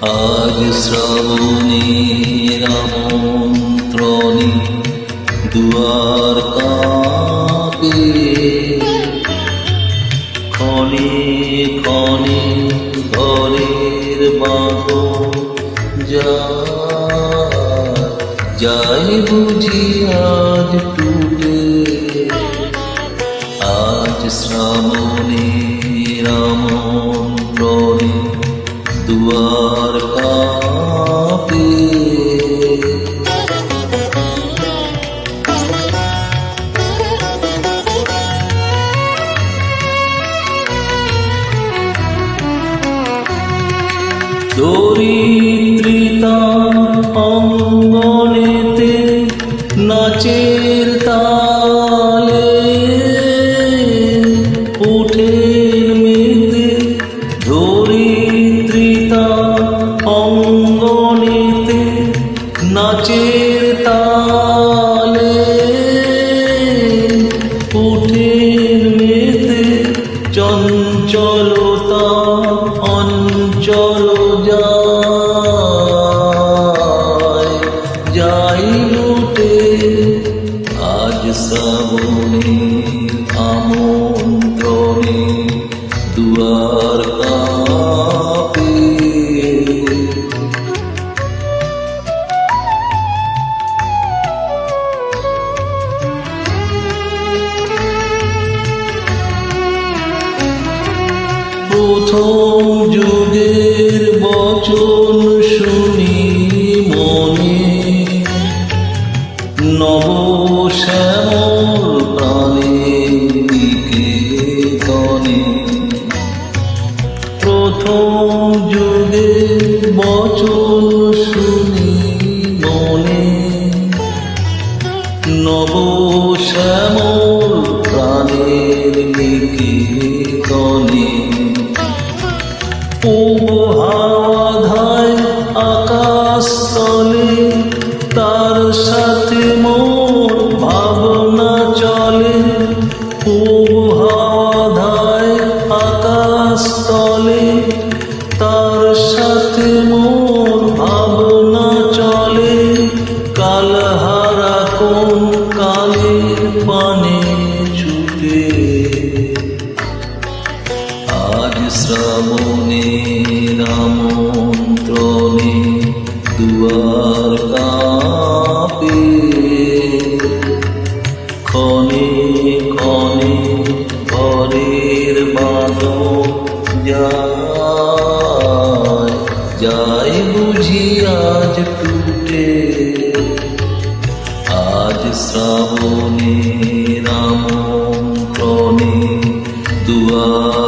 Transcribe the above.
আজ শ্রাবণের আমন্ত্রণে দুয়ার কাঁপে, ক্ষণে ক্ষণে ঘরের বাঁধন যায় বুঝি আজ টুটে। আজ শ্রাবণের আমন্ত্রণে দুয়ার কাঁপে, দরিদ্রিতা অঙ্গনেতে নাচের তালে, উঠের মেতে দরিদ্রিতা অঙ্গনেতে নাচের তালে, উঠের মেতে চঞ্চলতা অঞ্চল যাই লুটে। আজ শ্রাবণে আমন্ত্রণে দুয়ার কাঁপে, প্রথম যুগের বচন শুনি মনে, নব শ্যামল প্রাণের নিকেতনে। প্রথম যুগের বচন শুনি মনে, নব শ্যামল প্রাণের নিকেতনে। হাওয়াধায় আকাশ তলে তার সাথে মোর ভাবনা চলে, হাওয়াধায় আকাশ তলে তার সাথে মোর ভাবনা চলে। কালহারা কোন কালের পানে ছুটে, আজ শ্রাবণের আমন্ত্রণে দুয়ার কাঁপে, ক্ষণে ক্ষণে ঘরের বাঁধন যায় বুঝি আজ টুটে। আজ শ্রাবণের আমন্ত্রণে দুয়ার